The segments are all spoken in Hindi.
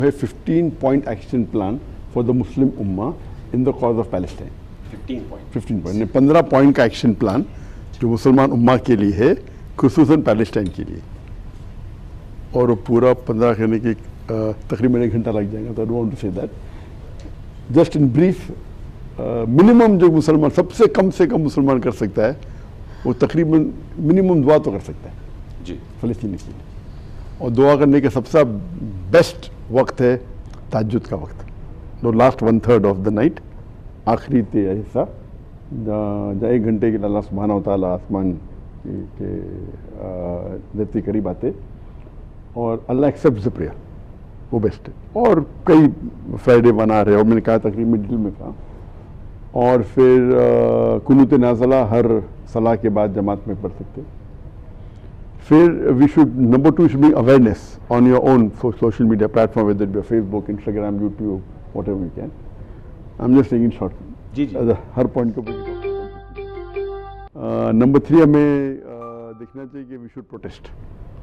A 15-point action plan for the Muslim Ummah in the cause of Palestine. 15 point 15 point का एक्शन प्लान जो मुसलमान उम्मा के लिए है, खुसूसन पैलेस्टाइन के लिए, और वो पूरा 15 करने के तकरीबन 1 घंटा लग जाएगा. तो I don't want to say that. Just in brief, minimum जो मुसलमान सबसे कम मुसलमान कर सकता है वो तकरीबन मिनिमम दुआ तो कर सकता है जी फ़लस्तीन के लिए. और दुआ करने का सबसे बेस्ट वक्त है तहज्जुद का वक्त, जो लास्ट 1/3 ऑफ द नाइट, आखिरी हिस्सा, जहाँ 1 घंटे के लिए अल्लाह सुब्हानहू व तआला आसमान के धरती करीब आते और अल्लाह एक्सेप्ट द प्रेयर, वो बेस्ट है. और कई फ्राइडे बना रहे, और मैंने कहा तकरीबन मिडिल में था. और फिर कुनूत नाज़ला हर सलाह के बाद जमात में पढ़ सकते. फिर we should, number 2 should be awareness on your own social media platform, whether it be Facebook, Instagram, YouTube, whatever you can. I am just taking short जी जी. हर पॉइंट को. नंबर 3 हमें देखना चाहिए कि we should protest,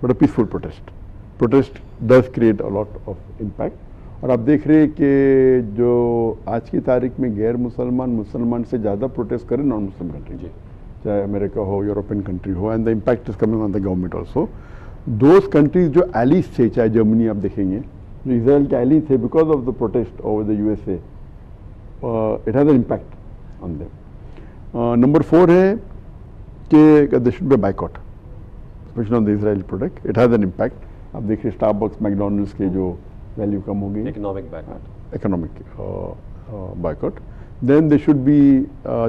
but a peaceful protest. Protest does create a lot of impact. और आप देख रहे हैं कि जो आज की तारीख में गैर मुसलमान से ज़्यादा प्रोटेस्ट करें नॉन मुस्लिम कंट्री, चाहे अमेरिका हो, यूरोपियन कंट्री हो, and the impact is coming on the government also. Those countries जो एलीज थे, चाहे जर्मनी आप देखेंगे, जो इसराइल के एलीज थे, because of the protest over the USA, it has an impact on them. Number 4 है कि there should be boycott, specially on the Israel product. It has an impact. आप देखिए स्टारबक्स, मैकडोनल्ड्स के जो वैल्यू कम हो गई, economic boycott. Then they should be,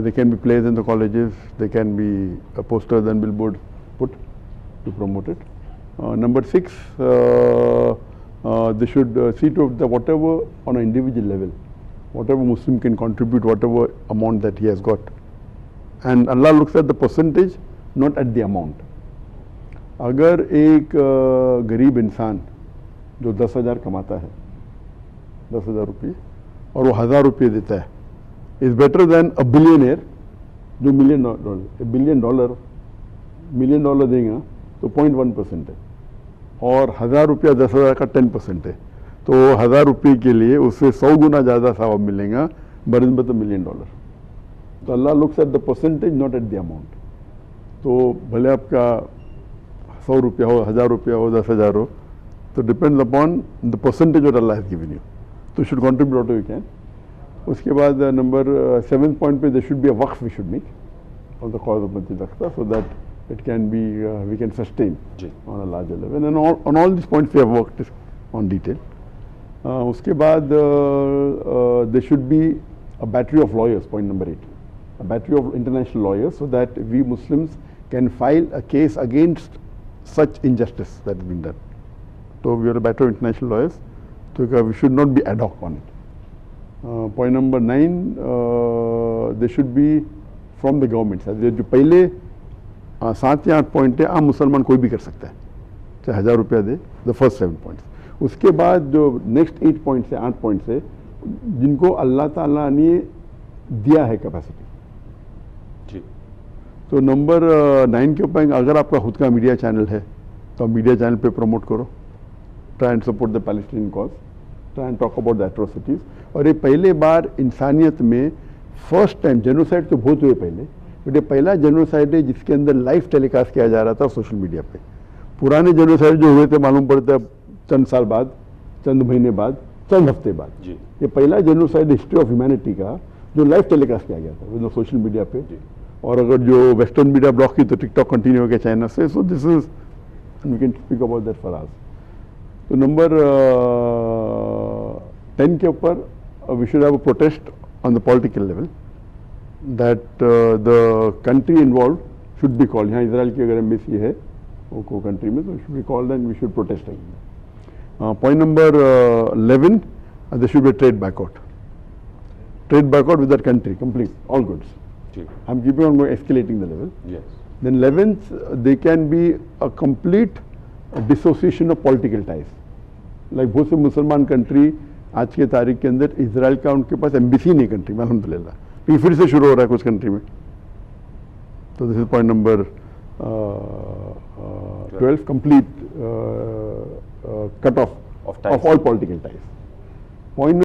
they can be placed in the colleges, they can be posters and billboards put to promote it. Number 6, they should see to the whatever on an individual level, whatever Muslim can contribute, whatever amount that he has got. And Allah looks at the percentage, not at the amount. अगर एक गरीब इंसान जो 10,000 कमाता है, 10,000 रुपये, और वो 1,000 रुपये देता है, is better than a billionaire जो $1 $1 देगा तो 0.1% है, और 1,000 रुपया 10,000 का 10% है. तो 1,000 रुपये के लिए उससे 100 गुना ज़्यादा सवाब मिलेगा बनिस्बत $1 मिलियन. तो Allah looks at the percentage, not at the amount. तो भले आपका 100 रुपया हो, 1,000 रुपया हो, 10,000 हो, तो depends upon the percentage what Allah has given you. तो should contribute what you can. उसके बाद नंबर 7 पॉइंट पे there should be a waqf we should make on the cause of Masjid Aqsa, so that it can be we can sustain on a larger level. And on all this points we have worked on detail. उसके बाद there should be a battery of lawyers, point number 8, a battery of international lawyers, so that we Muslims can file a case against such injustice that has been done. So we are a battery of international lawyers, so we should not be ad hoc on it. Point number 9, they should be from the government. जो पहले 7 या 8 पॉइंट है, आम मुसलमान कोई भी कर सकता है, चाहे 1,000 रुपया दे, द फर्स्ट 7 पॉइंट्स. उसके बाद जो नेक्स्ट 8 पॉइंट्स है, 8 पॉइंट्स है, जिनको अल्लाह ताला ने दिया है कैपेसिटी. तो नंबर 9 के ऊपर, अगर आपका खुद का मीडिया चैनल है तो आप मीडिया चैनल पे प्रमोट करो, try and support the Palestinian cause, try and talk about the atrocities. और ये पहले बार इंसानियत में फर्स्ट टाइम, जेनोसाइड तो बहुत हुए पहले, बट ये पहला जेनोसाइड है जिसके अंदर लाइव टेलीकास्ट किया जा रहा था सोशल मीडिया पे. पुराने जेनोसाइड जो हुए थे मालूम पड़ता है चंद साल बाद, चंद महीने बाद, चंद हफ्ते बाद. ये पहला जेनोसाइड हिस्ट्री ऑफ ह्यूमैनिटी का जो लाइव टेलीकास्ट किया गया था विद सोशल मीडिया पे. और अगर जो वेस्टर्न मीडिया ब्लॉक की तो टिकटॉक कंटिन्यू हो गया चाइना से. So this is, we can speak about that for us. तो नंबर 10 के ऊपर, we should have a protest on the political level, that the country involve should be called. यहाँ इसराइल की अगर एम्बेसी है वो कंट्री में, तो should be called and we should protest. Point number 11, there should be a trade boycott with that country, complete, all goods. I'm keeping on going, escalating the level. Yes. Then 11th, they can be a complete dissociation of political ties. Like बहुत से मुसलमान कंट्री आज के तारीख के अंदर इसराइल का उनके पास एम्बेसी नहीं कंट्री में, अल्हम्दुलिल्लाह. तो फिर से शुरू हो रहा है कुछ कंट्री में. तो this is point number 12, complete cut off of all political ties. Point